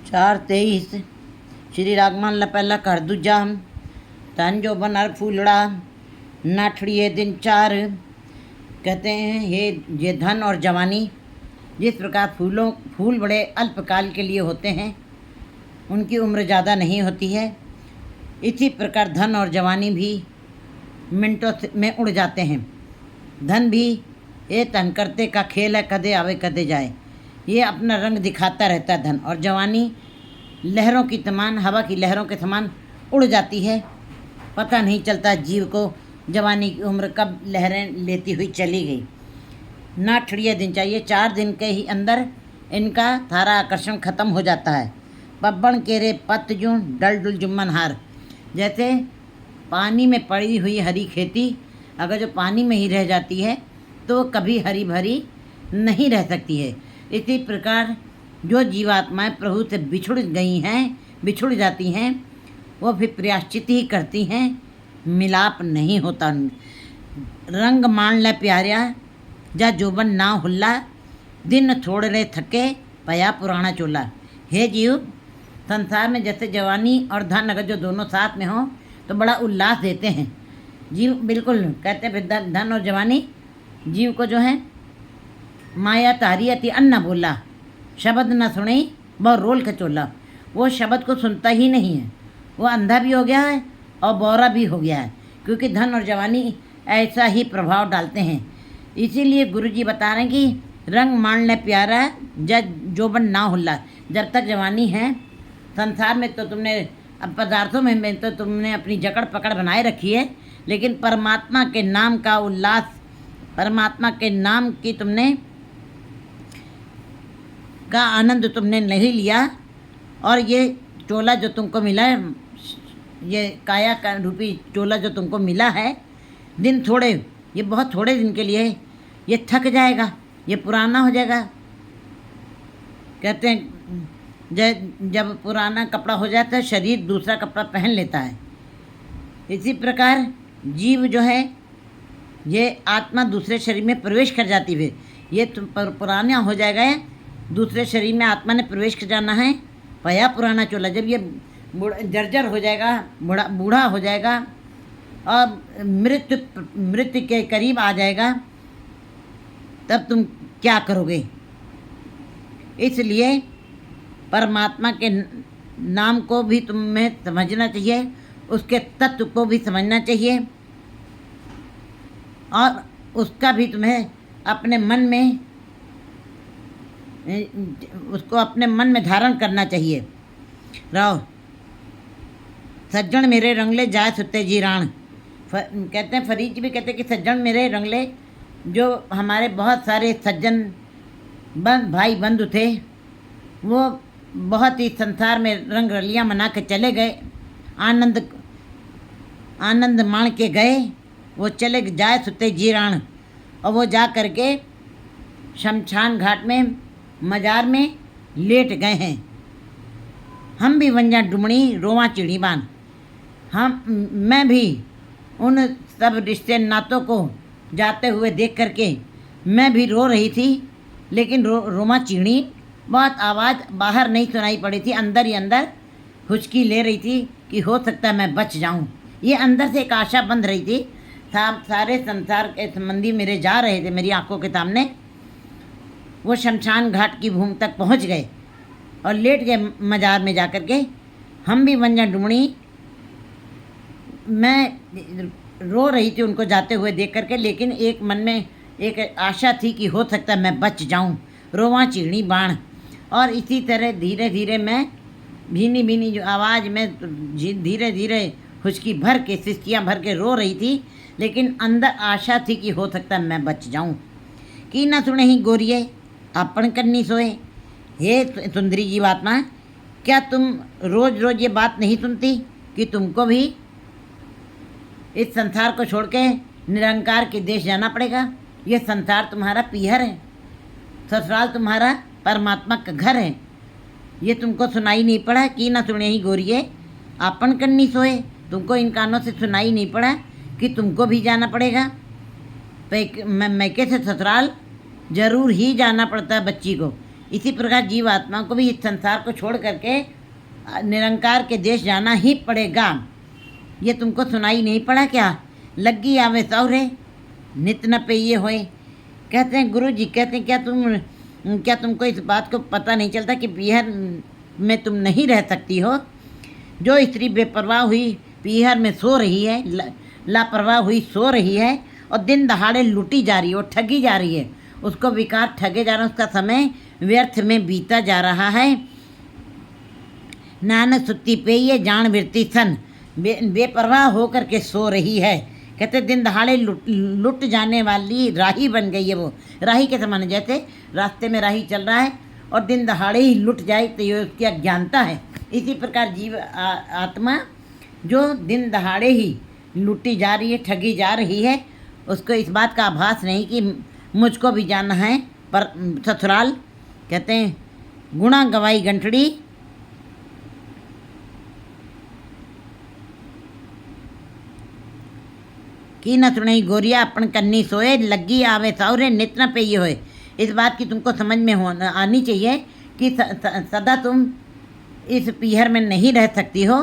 4:23 श्री रागमान ला पहला कर दूजा धन जो बनर फूलड़ा नाठड़िए दिन 4। कहते हैं ये धन और जवानी जिस प्रकार फूल बड़े अल्पकाल के लिए होते हैं, उनकी उम्र ज़्यादा नहीं होती है, इसी प्रकार धन और जवानी भी मिनटों में उड़ जाते हैं। धन भी ये तन करते का खेल है, कदे आवे कदे जाए, ये अपना रंग दिखाता रहता है धन। और जवानी लहरों की समान, हवा की लहरों के समान उड़ जाती है, पता नहीं चलता जीव को जवानी की उम्र कब लहरें लेती हुई चली गई। नाठड़िए दिन चाहिए, 4 दिन के ही अंदर इनका सारा आकर्षण खत्म हो जाता है। पब्बण केरे पत जूं डल डुल जुम्मन हार, जैसे पानी में पड़ी हुई हरी खेती अगर जो पानी में ही रह जाती है तो कभी हरी भरी नहीं रह सकती है। इसी प्रकार जो जीवात्माएं प्रभु से बिछुड़ जाती हैं, वो भी प्रायश्चित ही करती हैं, मिलाप नहीं होता। रंग मान ले प्यारिया जा जोबन ना हुल्ला, दिन थोड़े थके पया पुराना चोला। हे जीव, संसार में जैसे जवानी और धन अगर जो दोनों साथ में हो तो बड़ा उल्लास देते हैं। जीव बिल्कुल कहते हैं धन और जवानी जीव को जो है माया तारी अति अन्ना बोला, शब्द न सुने वह रोल खचोला। वो शब्द को सुनता ही नहीं है, वो अंधा भी हो गया है और बौरा भी हो गया है, क्योंकि धन और जवानी ऐसा ही प्रभाव डालते हैं। इसीलिए गुरु जी बता रहे हैं कि रंग मान ले प्यारा जोबन ना हुल्ला। जब तक जवानी है संसार में तो तुमने अब पदार्थों में तो तुमने अपनी जकड़ पकड़ बनाए रखी है, लेकिन परमात्मा के नाम का उल्लास, परमात्मा के नाम की का आनंद तुमने नहीं लिया। और ये चोला जो तुमको मिला है, ये काया का रूपी चोला जो तुमको मिला है, दिन थोड़े, ये बहुत थोड़े दिन के लिए है, ये थक जाएगा, ये पुराना हो जाएगा। कहते हैं जब पुराना कपड़ा हो जाता है शरीर दूसरा कपड़ा पहन लेता है। इसी प्रकार जीव जो है, ये आत्मा दूसरे शरीर में प्रवेश कर जाती है, ये पुराना हो जाएगा, दूसरे शरीर में आत्मा ने प्रवेश कर जाना है। पया पुराना चोला, जब ये जर्जर हो जाएगा, बूढ़ा हो जाएगा और मृत्यु के करीब आ जाएगा, तब तुम क्या करोगे। इसलिए परमात्मा के नाम को भी तुम्हें समझना चाहिए, उसके तत्व को भी समझना चाहिए, और उसका भी तुम्हें अपने मन में, उसको अपने मन में धारण करना चाहिए। रहो सज्जन मेरे रंगले जाए सुते जी राण। कहते हैं फरीद जी भी कहते हैं कि सज्जन मेरे रंगले, जो हमारे बहुत सारे सज्जन भाई बंधु थे, वो बहुत ही संसार में रंग रलियाँ मना के चले गए, आनंद मान के गए, वो चले जाए सुते जीराण। और वो जा करके शमशान घाट में मजार में लेट गए हैं। हम भी वंजा डुमड़ी रोवा चिड़ी बान, मैं भी उन सब रिश्ते नातों को जाते हुए देख करके मैं भी रो रही थी, लेकिन रोमा चिड़ी, बहुत आवाज़ बाहर नहीं सुनाई पड़ी थी, अंदर ही अंदर हुचकी ले रही थी कि हो सकता है मैं बच जाऊं। ये अंदर से एक आशा बंध रही थी। सारे संसार के संबंधी मेरे जा रहे थे मेरी आंखों के सामने। वो शमशान घाट की भूमि तक पहुंच गए और लेट गए मजार में जा कर के। हम भी वंजा डुमड़ी, मैं रो रही थी उनको जाते हुए देख करके, लेकिन एक मन में एक आशा थी कि हो सकता है मैं बच जाऊं, रोवा चिड़ी बाण। और इसी तरह धीरे धीरे मैं भीनी भीनी जो आवाज़ में धीरे धीरे हुचकी भर के, सिसकियाँ भर के रो रही थी, लेकिन अंदर आशा थी कि हो सकता है मैं बच जाऊं। कि न सुने ही गोरिये अपन करनी सोए। हे सुंदरी जीवात्मा, क्या तुम रोज़ रोज़ ये बात नहीं सुनती कि तुमको भी इस संसार को छोड़ के निरंकार के देश जाना पड़ेगा। ये संसार तुम्हारा पीहर है, ससुराल तुम्हारा परमात्मा का घर है। ये तुमको सुनाई नहीं पड़ा कि ना सुने ही गोरिये आपन करनी सोए। तुमको इन कानों से सुनाई नहीं पड़ा कि तुमको भी जाना पड़ेगा। मैके से ससुराल जरूर ही जाना पड़ता है बच्ची को, इसी प्रकार जीव आत्मा को भी इस संसार को छोड़ करके निरंकार के देश जाना ही पड़ेगा। ये तुमको सुनाई नहीं पड़ा क्या? लग्गी आवे सौरे नित न पे ये होए। कहते हैं गुरु जी, कहते हैं क्या तुमको इस बात को पता नहीं चलता कि पीहर में तुम नहीं रह सकती हो? जो स्त्री बेपरवाह हुई पीहर में सो रही है, लापरवाह हुई सो रही है और दिन दहाड़े लूटी जा रही है और ठगी जा रही है, उसको विकार ठगे जा रहा है, उसका समय व्यर्थ में बीता जा रहा है। नानक सुत्ती पे ये जान विरती सन, बेपरवाह होकर के सो रही है। कहते दिन दहाड़े लुट जाने वाली राही बन गई है वो। राही के समान, जैसे रास्ते में राही चल रहा है और दिन दहाड़े ही लुट जाए तो ये उसकी अज्ञानता है। इसी प्रकार जीव आत्मा जो दिन दहाड़े ही लुटी जा रही है, ठगी जा रही है, उसको इस बात का आभास नहीं कि मुझको भी जाना है पर ससुराल। कहते हैं गुणा गवाई गंठड़ी, की न सुनई गोरिया अपन कन्नी सोए, लग्गी आवे सौरे नित न पे ये होए। इस बात की तुमको समझ में आनी चाहिए कि सदा तुम इस पीहर में नहीं रह सकती हो,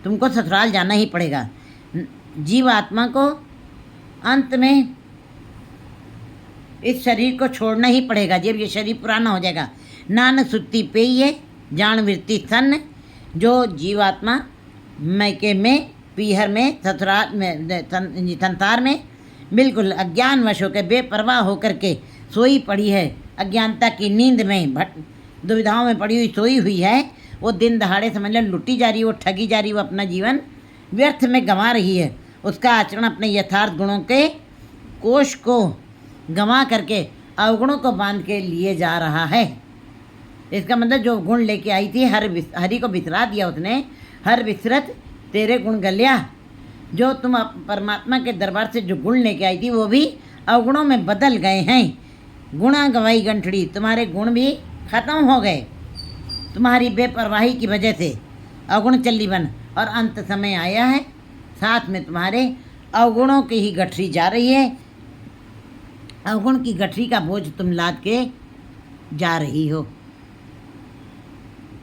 तुमको ससुराल जाना ही पड़ेगा। जीव आत्मा को अंत में इस शरीर को छोड़ना ही पड़ेगा जब ये शरीर पुराना हो जाएगा। नानक सुत्ती पे ये जान विरती सन, जो जीवात्मा मैके में, पीहर में, ससुराल में, संसार में बिल्कुल अज्ञानवश होकर बेपरवाह होकर के सोई पड़ी है, अज्ञानता की नींद में दुविधाओं में पड़ी हुई सोई हुई है, वो दिन दहाड़े समझ लो लुटी जा रही है, वो ठगी जा रही है, वो अपना जीवन व्यर्थ में गंवा रही है। उसका आचरण अपने यथार्थ गुणों के कोष को गंवा करके अवगुणों को बांध के लिए जा रहा है। इसका मतलब जो गुण लेके आई थी हरि को बिसरा दिया उसने। हर विसरत तेरे गुण गलिया, जो तुम परमात्मा के दरबार से जो गुण लेके आई थी वो भी अवगुणों में बदल गए हैं। गुणा गवाई गंठड़ी, तुम्हारे गुण भी खत्म हो गए तुम्हारी बेपरवाही की वजह से, अवगुण चल्ली बन। और अंत समय आया है, साथ में तुम्हारे अवगुणों की ही गठरी जा रही है, अवगुण की गठरी का बोझ तुम लाद के जा रही हो।